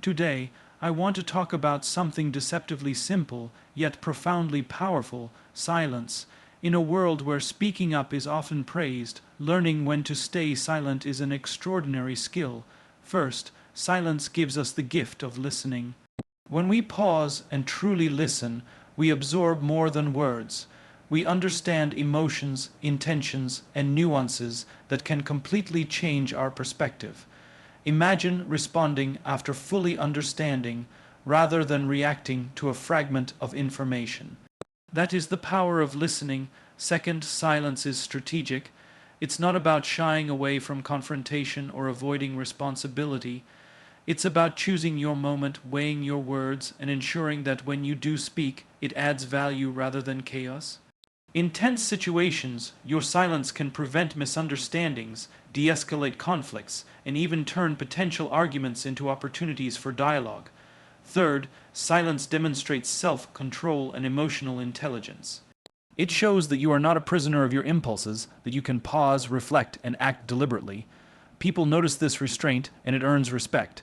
Today, I want to talk about something deceptively simple, yet profoundly powerful: silence. In a world where speaking up is often praised, learning when to stay silent is an extraordinary skill. First, silence gives us the gift of listening. When we pause and truly listen, we absorb more than words. We understand emotions, intentions, and nuances that can completely change our perspective. Imagine responding after fully understanding, rather than reacting to a fragment of information. That is the power of listening. Second, silence is strategic. It's not about shying away from confrontation or avoiding responsibility. It's about choosing your moment, weighing your words, and ensuring that when you do speak, it adds value rather than chaos. In tense situations, your silence can prevent misunderstandings, de-escalate conflicts, and even turn potential arguments into opportunities for dialogue. Third, silence demonstrates self-control and emotional intelligence. It shows that you are not a prisoner of your impulses, that you can pause, reflect, and act deliberately. People notice this restraint, and it earns respect.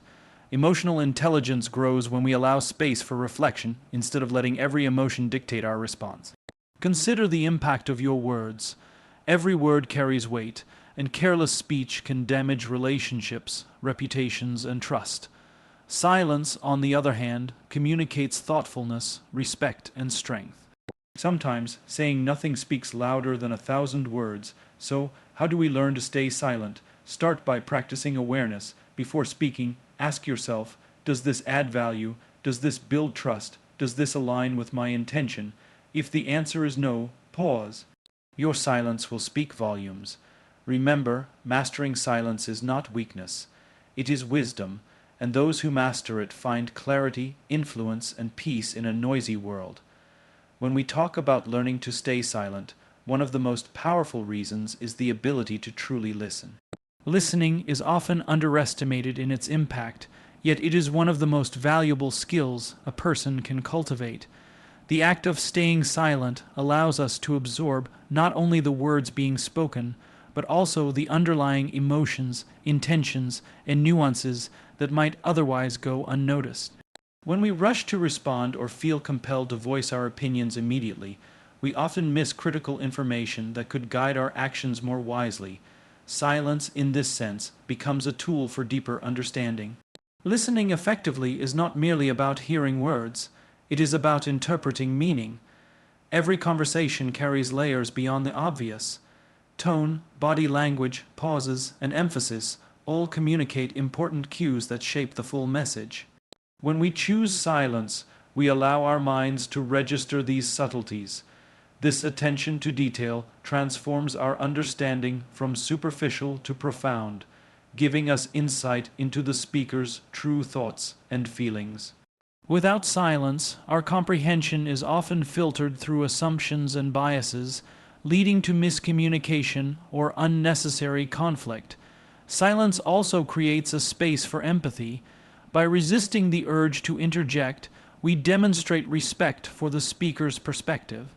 Emotional intelligence grows when we allow space for reflection instead of letting every emotion dictate our response. Consider the impact of your words. Every word carries weight, and careless speech can damage relationships, reputations, and trust. Silence, on the other hand, communicates thoughtfulness, respect, and strength. Sometimes, saying nothing speaks louder than 1,000 words. So, how do we learn to stay silent? Start by practicing awareness. Before speaking, ask yourself, does this add value? Does this build trust? Does this align with my intention? If the answer is no, pause. Your silence will speak volumes. Remember, mastering silence is not weakness. It is wisdom, and those who master it find clarity, influence, and peace in a noisy world. When we talk about learning to stay silent, one of the most powerful reasons is the ability to truly listen. Listening is often underestimated in its impact, yet it is one of the most valuable skills a person can cultivate. The act of staying silent allows us to absorb not only the words being spoken, but also the underlying emotions, intentions, and nuances that might otherwise go unnoticed. When we rush to respond or feel compelled to voice our opinions immediately, we often miss critical information that could guide our actions more wisely. Silence, in this sense, becomes a tool for deeper understanding. Listening effectively is not merely about hearing words. It is about interpreting meaning. Every conversation carries layers beyond the obvious. Tone, body language, pauses, and emphasis all communicate important cues that shape the full message. When we choose silence, we allow our minds to register these subtleties. This attention to detail transforms our understanding from superficial to profound, giving us insight into the speaker's true thoughts and feelings. Without silence, our comprehension is often filtered through assumptions and biases, leading to miscommunication or unnecessary conflict. Silence also creates a space for empathy. By resisting the urge to interject, we demonstrate respect for the speaker's perspective.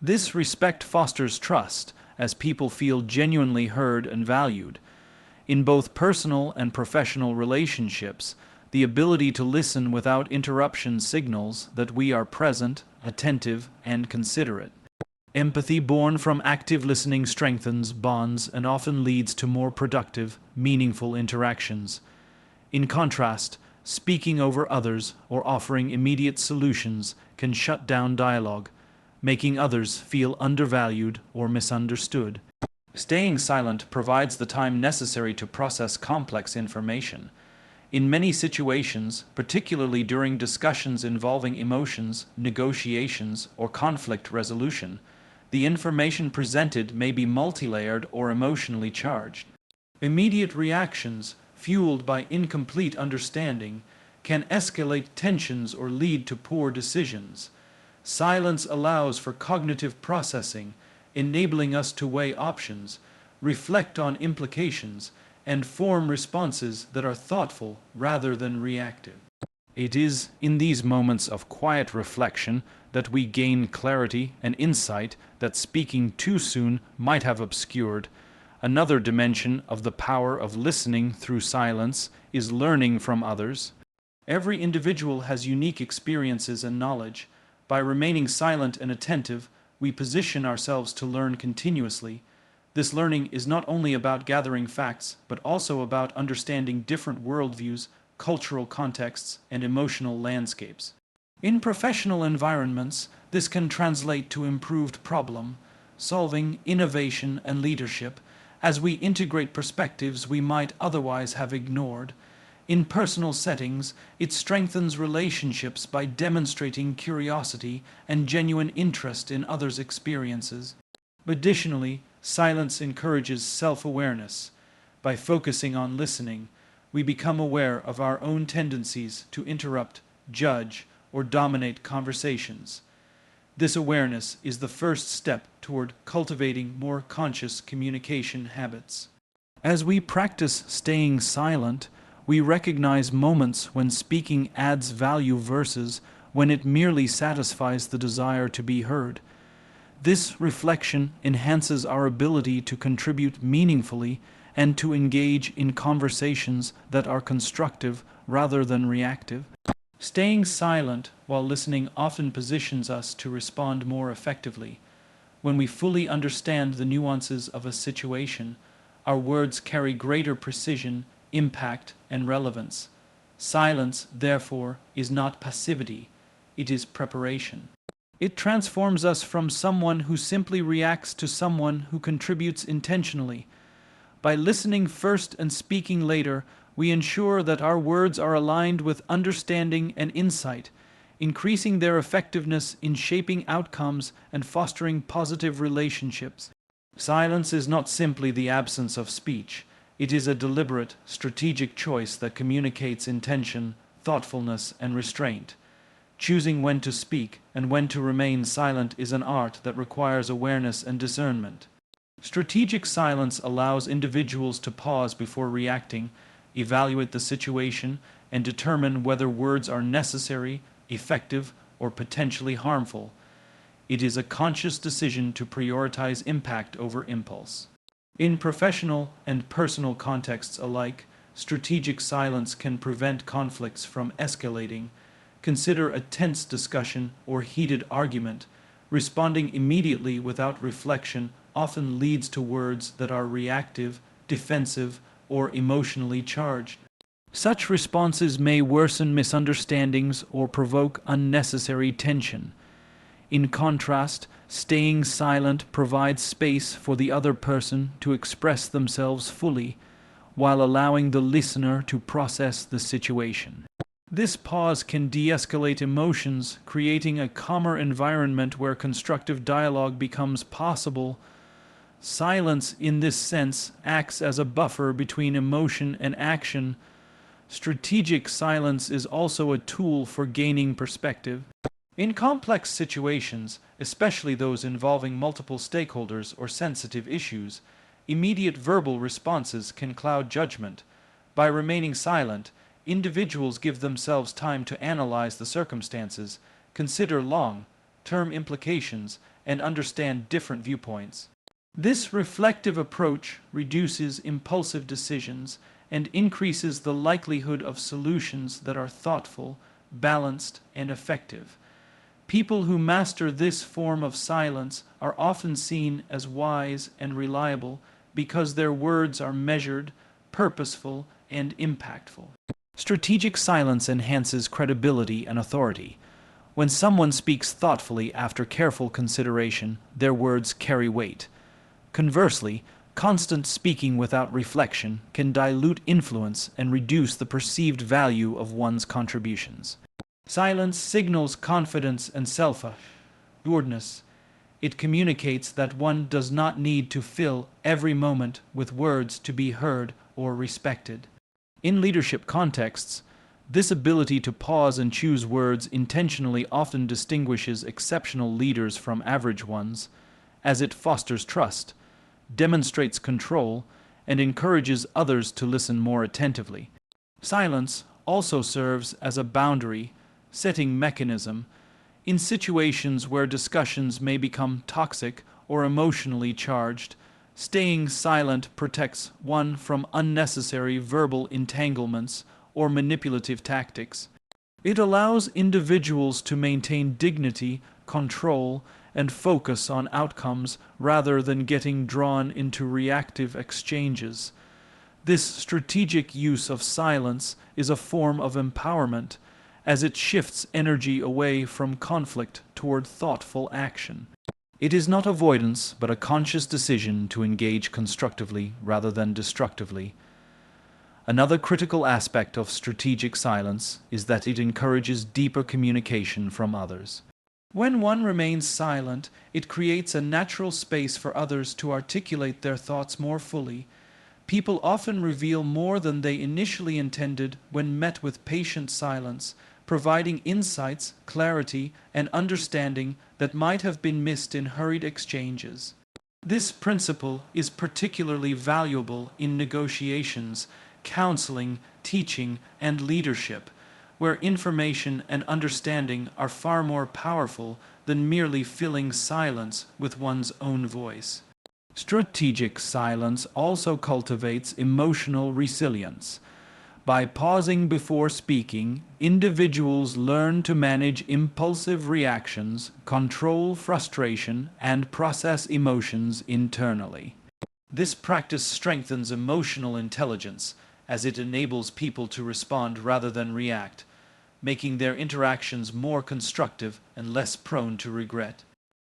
This respect fosters trust, as people feel genuinely heard and valued. In both personal and professional relationships, the ability to listen without interruption signals that we are present, attentive, and considerate. Empathy born from active listening strengthens bonds and often leads to more productive, meaningful interactions. In contrast, speaking over others or offering immediate solutions can shut down dialogue, making others feel undervalued or misunderstood. Staying silent provides the time necessary to process complex information. In many situations, particularly during discussions involving emotions, negotiations, or conflict resolution, the information presented may be multi-layered or emotionally charged. Immediate reactions, fueled by incomplete understanding, can escalate tensions or lead to poor decisions. Silence allows for cognitive processing, enabling us to weigh options, reflect on implications, and form responses that are thoughtful rather than reactive. It is in these moments of quiet reflection that we gain clarity and insight that speaking too soon might have obscured. Another dimension of the power of listening through silence is learning from others. Every individual has unique experiences and knowledge. By remaining silent and attentive, we position ourselves to learn continuously. This learning is not only about gathering facts, but also about understanding different worldviews, cultural contexts, and emotional landscapes. In professional environments, this can translate to improved problem solving, innovation, and leadership, as we integrate perspectives we might otherwise have ignored. In personal settings, it strengthens relationships by demonstrating curiosity and genuine interest in others' experiences. Additionally, silence encourages self-awareness. By focusing on listening, we become aware of our own tendencies to interrupt, judge, or dominate conversations. This awareness is the first step toward cultivating more conscious communication habits. As we practice staying silent, we recognize moments when speaking adds value versus when it merely satisfies the desire to be heard. This reflection enhances our ability to contribute meaningfully and to engage in conversations that are constructive rather than reactive. Staying silent while listening often positions us to respond more effectively. When we fully understand the nuances of a situation, our words carry greater precision, impact, and relevance. Silence, therefore, is not passivity, it is preparation. It transforms us from someone who simply reacts to someone who contributes intentionally. By listening first and speaking later, we ensure that our words are aligned with understanding and insight, increasing their effectiveness in shaping outcomes and fostering positive relationships. Silence is not simply the absence of speech. It is a deliberate, strategic choice that communicates intention, thoughtfulness, and restraint. Choosing when to speak and when to remain silent is an art that requires awareness and discernment. Strategic silence allows individuals to pause before reacting, evaluate the situation, and determine whether words are necessary, effective, or potentially harmful. It is a conscious decision to prioritize impact over impulse. In professional and personal contexts alike, strategic silence can prevent conflicts from escalating. Consider a tense discussion or heated argument. Responding immediately without reflection often leads to words that are reactive, defensive, or emotionally charged. Such responses may worsen misunderstandings or provoke unnecessary tension. In contrast, staying silent provides space for the other person to express themselves fully, while allowing the listener to process the situation. This pause can de-escalate emotions, creating a calmer environment where constructive dialogue becomes possible. Silence, in this sense, acts as a buffer between emotion and action. Strategic silence is also a tool for gaining perspective. In complex situations, especially those involving multiple stakeholders or sensitive issues, immediate verbal responses can cloud judgment. By remaining silent, individuals give themselves time to analyze the circumstances, consider long-term implications, and understand different viewpoints. This reflective approach reduces impulsive decisions and increases the likelihood of solutions that are thoughtful, balanced, and effective. People who master this form of silence are often seen as wise and reliable because their words are measured, purposeful, and impactful. Strategic silence enhances credibility and authority. When someone speaks thoughtfully after careful consideration, their words carry weight. Conversely, constant speaking without reflection can dilute influence and reduce the perceived value of one's contributions. Silence signals confidence and self-assuredness. It communicates that one does not need to fill every moment with words to be heard or respected. In leadership contexts, this ability to pause and choose words intentionally often distinguishes exceptional leaders from average ones, as it fosters trust, demonstrates control, and encourages others to listen more attentively. Silence also serves as a boundary-setting mechanism in situations where discussions may become toxic or emotionally charged. Staying silent protects one from unnecessary verbal entanglements or manipulative tactics. It allows individuals to maintain dignity, control, and focus on outcomes rather than getting drawn into reactive exchanges. This strategic use of silence is a form of empowerment, as it shifts energy away from conflict toward thoughtful action. It is not avoidance, but a conscious decision to engage constructively rather than destructively. Another critical aspect of strategic silence is that it encourages deeper communication from others. When one remains silent, it creates a natural space for others to articulate their thoughts more fully. People often reveal more than they initially intended when met with patient silence, providing insights, clarity, and understanding that might have been missed in hurried exchanges. This principle is particularly valuable in negotiations, counseling, teaching, and leadership, where information and understanding are far more powerful than merely filling silence with one's own voice. Strategic silence also cultivates emotional resilience. By pausing before speaking, individuals learn to manage impulsive reactions, control frustration, and process emotions internally. This practice strengthens emotional intelligence, as it enables people to respond rather than react, making their interactions more constructive and less prone to regret.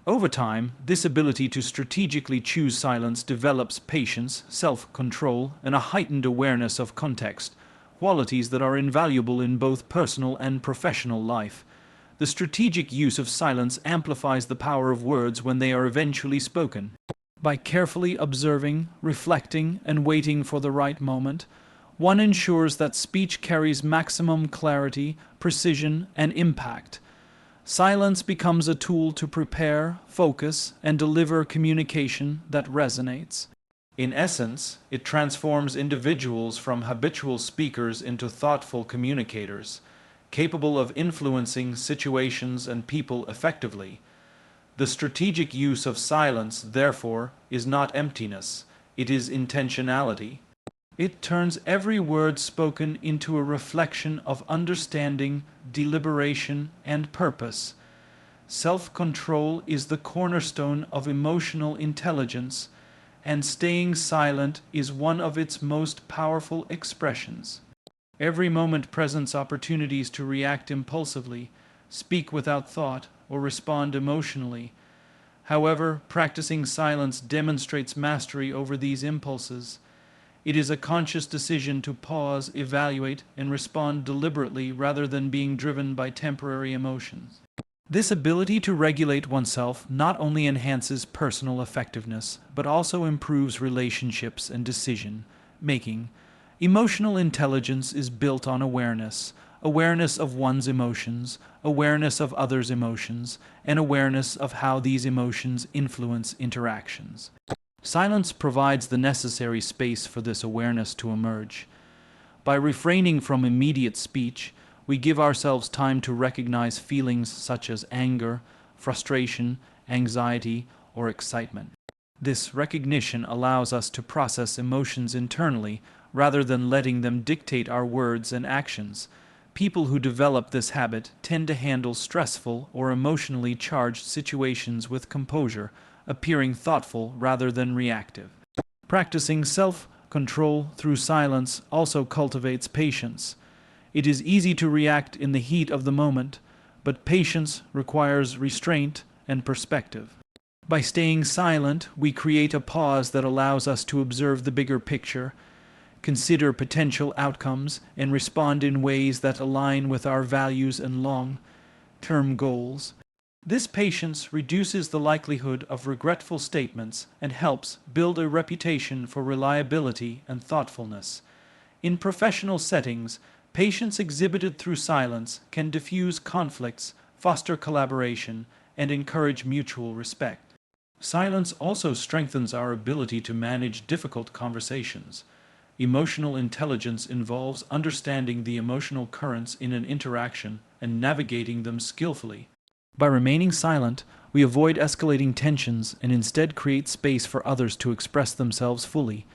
Over time, this ability to strategically choose silence develops patience, self-control, and a heightened awareness of context, qualities that are invaluable in both personal and professional life. The strategic use of silence amplifies the power of words when they are eventually spoken. By carefully observing, reflecting, and waiting for the right moment, one ensures that speech carries maximum clarity, precision, and impact. Silence becomes a tool to prepare, focus, and deliver communication that resonates. In essence, it transforms individuals from habitual speakers into thoughtful communicators, capable of influencing situations and people effectively. The strategic use of silence, therefore, is not emptiness, it is intentionality. It turns every word spoken into a reflection of understanding, deliberation, and purpose. Self-control is the cornerstone of emotional intelligence, and staying silent is one of its most powerful expressions. Every moment presents opportunities to react impulsively, speak without thought, or respond emotionally. However, practicing silence demonstrates mastery over these impulses. It is a conscious decision to pause, evaluate, and respond deliberately rather than being driven by temporary emotions. This ability to regulate oneself not only enhances personal effectiveness, but also improves relationships and decision-making. Emotional intelligence is built on awareness of one's emotions, awareness of others' emotions, and awareness of how these emotions influence interactions. Silence provides the necessary space for this awareness to emerge. By refraining from immediate speech, we give ourselves time to recognize feelings such as anger, frustration, anxiety, or excitement. This recognition allows us to process emotions internally rather than letting them dictate our words and actions. People who develop this habit tend to handle stressful or emotionally charged situations with composure, appearing thoughtful rather than reactive. Practicing self-control through silence also cultivates patience. It is easy to react in the heat of the moment, but patience requires restraint and perspective. By staying silent, we create a pause that allows us to observe the bigger picture, consider potential outcomes, and respond in ways that align with our values and long-term goals. This patience reduces the likelihood of regretful statements and helps build a reputation for reliability and thoughtfulness. In professional settings, patience exhibited through silence can diffuse conflicts, foster collaboration, and encourage mutual respect. Silence also strengthens our ability to manage difficult conversations. Emotional intelligence involves understanding the emotional currents in an interaction and navigating them skillfully. By remaining silent, we avoid escalating tensions and instead create space for others to express themselves fully.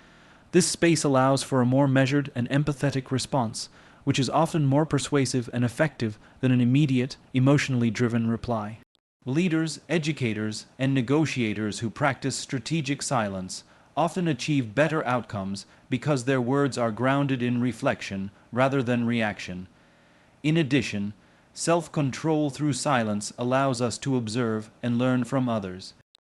This space allows for a more measured and empathetic response, which is often more persuasive and effective than an immediate, emotionally driven reply. Leaders, educators, and negotiators who practice strategic silence often achieve better outcomes because their words are grounded in reflection rather than reaction. In addition, self-control through silence allows us to observe and learn from others.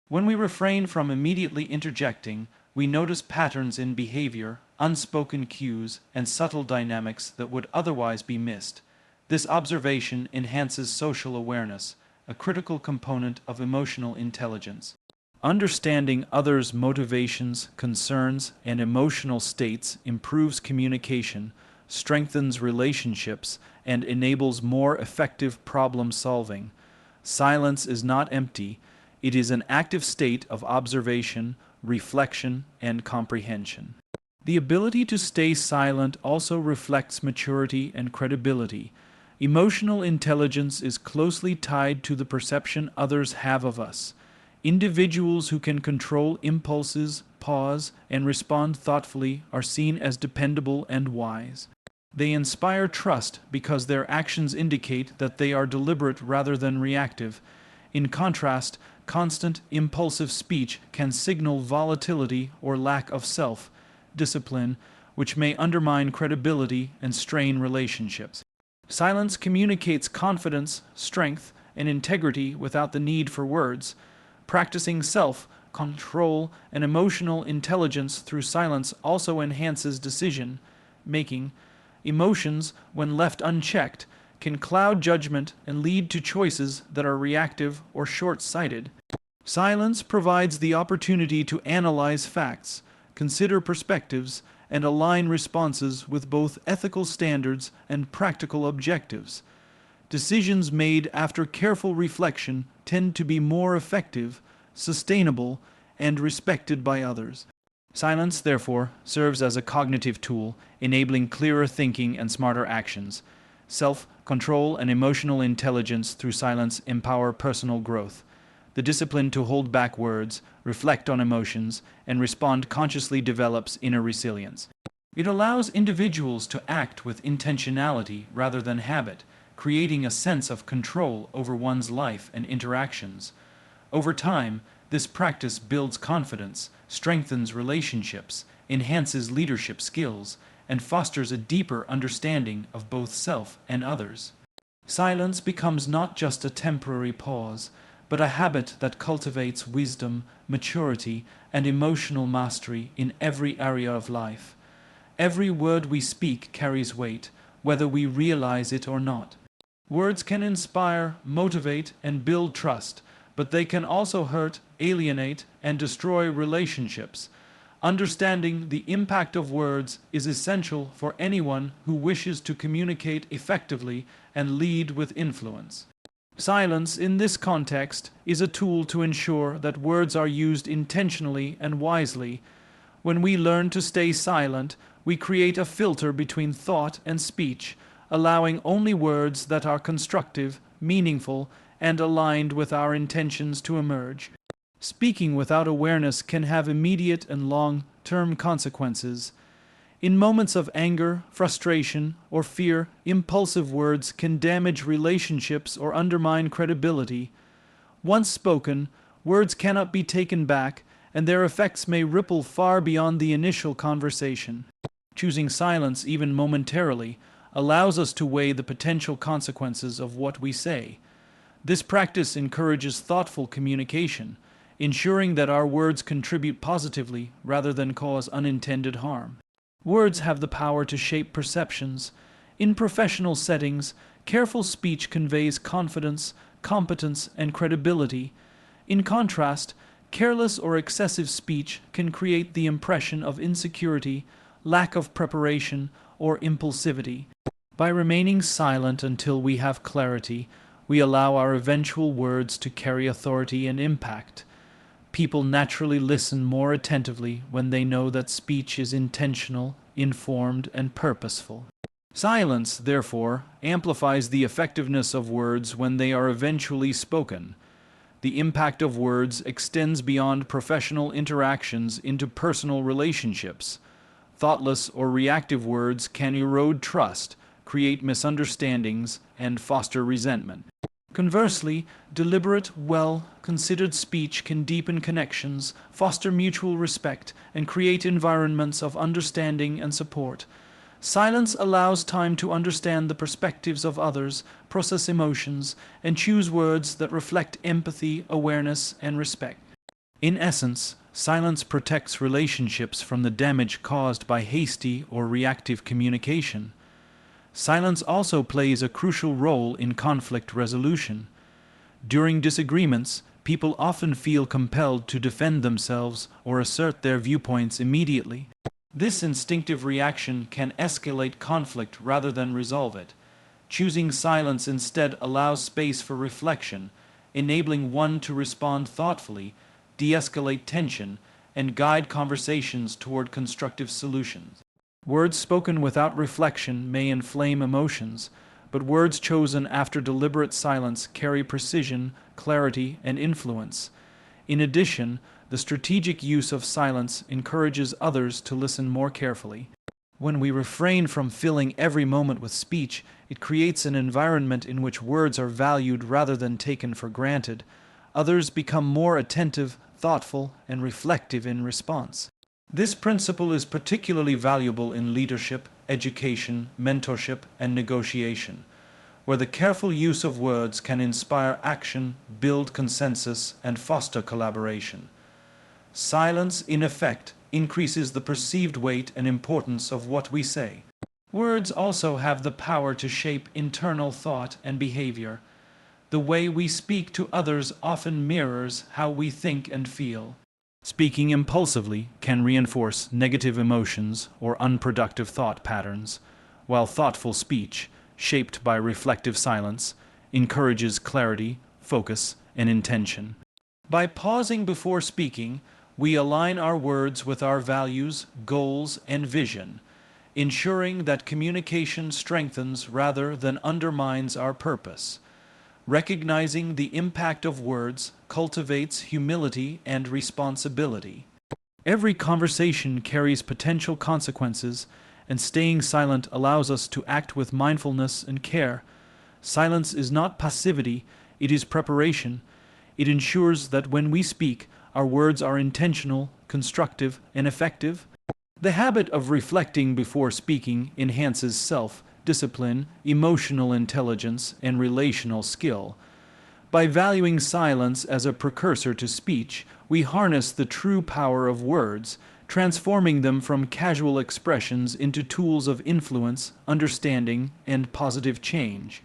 When we refrain from immediately interjecting, we notice patterns in behavior, unspoken cues, and subtle dynamics that would otherwise be missed. This observation enhances social awareness, a critical component of emotional intelligence. Understanding others' motivations, concerns, and emotional states improves communication, strengthens relationships, and enables more effective problem solving. Silence is not empty, it is an active state of observation, reflection, and comprehension. The ability to stay silent also reflects maturity and credibility. Emotional intelligence is closely tied to the perception others have of us. Individuals who can control impulses, pause, and respond thoughtfully are seen as dependable and wise. They inspire trust because their actions indicate that they are deliberate rather than reactive. In contrast, constant, impulsive speech can signal volatility or lack of self-discipline, which may undermine credibility and strain relationships. Silence communicates confidence, strength, and integrity without the need for words. Practicing self-control and emotional intelligence through silence also enhances decision-making. Emotions, when left unchecked, can cloud judgment and lead to choices that are reactive or short-sighted. Silence provides the opportunity to analyze facts, consider perspectives, and align responses with both ethical standards and practical objectives. Decisions made after careful reflection tend to be more effective, sustainable, and respected by others. Silence, therefore, serves as a cognitive tool, enabling clearer thinking and smarter actions. Self-control and emotional intelligence through silence empower personal growth. The discipline to hold back words, reflect on emotions, and respond consciously develops inner resilience. It allows individuals to act with intentionality rather than habit, creating a sense of control over one's life and interactions. Over time, this practice builds confidence, strengthens relationships, enhances leadership skills, and fosters a deeper understanding of both self and others. Silence becomes not just a temporary pause, but a habit that cultivates wisdom, maturity, and emotional mastery in every area of life. Every word we speak carries weight, whether we realize it or not. Words can inspire, motivate, and build trust, but they can also hurt, alienate, and destroy relationships. Understanding the impact of words is essential for anyone who wishes to communicate effectively and lead with influence. Silence, in this context, is a tool to ensure that words are used intentionally and wisely. When we learn to stay silent, we create a filter between thought and speech, allowing only words that are constructive, meaningful, and aligned with our intentions to emerge. Speaking without awareness can have immediate and long-term consequences. In moments of anger, frustration, or fear, impulsive words can damage relationships or undermine credibility. Once spoken, words cannot be taken back, and their effects may ripple far beyond the initial conversation. Choosing silence, even momentarily, allows us to weigh the potential consequences of what we say. This practice encourages thoughtful communication, ensuring that our words contribute positively rather than cause unintended harm. Words have the power to shape perceptions. In professional settings, careful speech conveys confidence, competence, and credibility. In contrast, careless or excessive speech can create the impression of insecurity, lack of preparation, or impulsivity. By remaining silent until we have clarity, we allow our eventual words to carry authority and impact. People naturally listen more attentively when they know that speech is intentional, informed, and purposeful. Silence, therefore, amplifies the effectiveness of words when they are eventually spoken. The impact of words extends beyond professional interactions into personal relationships. Thoughtless or reactive words can erode trust, create misunderstandings, and foster resentment. Conversely, deliberate, well-considered speech can deepen connections, foster mutual respect, and create environments of understanding and support. Silence allows time to understand the perspectives of others, process emotions, and choose words that reflect empathy, awareness, and respect. In essence, silence protects relationships from the damage caused by hasty or reactive communication. Silence also plays a crucial role in conflict resolution. During disagreements, people often feel compelled to defend themselves or assert their viewpoints immediately. This instinctive reaction can escalate conflict rather than resolve it. Choosing silence instead allows space for reflection, enabling one to respond thoughtfully, de-escalate tension, and guide conversations toward constructive solutions. Words spoken without reflection may inflame emotions, but words chosen after deliberate silence carry precision, clarity, and influence. In addition, the strategic use of silence encourages others to listen more carefully. When we refrain from filling every moment with speech, it creates an environment in which words are valued rather than taken for granted. Others become more attentive, thoughtful, and reflective in response. This principle is particularly valuable in leadership, education, mentorship, and negotiation, where the careful use of words can inspire action, build consensus, and foster collaboration. Silence, in effect, increases the perceived weight and importance of what we say. Words also have the power to shape internal thought and behavior. The way we speak to others often mirrors how we think and feel. Speaking impulsively can reinforce negative emotions or unproductive thought patterns, while thoughtful speech, shaped by reflective silence, encourages clarity, focus, and intention. By pausing before speaking, we align our words with our values, goals, and vision, ensuring that communication strengthens rather than undermines our purpose. Recognizing the impact of words cultivates humility and responsibility. Every conversation carries potential consequences, and staying silent allows us to act with mindfulness and care. Silence is not passivity, it is preparation. It ensures that when we speak, our words are intentional, constructive, and effective. The habit of reflecting before speaking enhances self-discipline, emotional intelligence, and relational skill. By valuing silence as a precursor to speech, we harness the true power of words, transforming them from casual expressions into tools of influence, understanding, and positive change.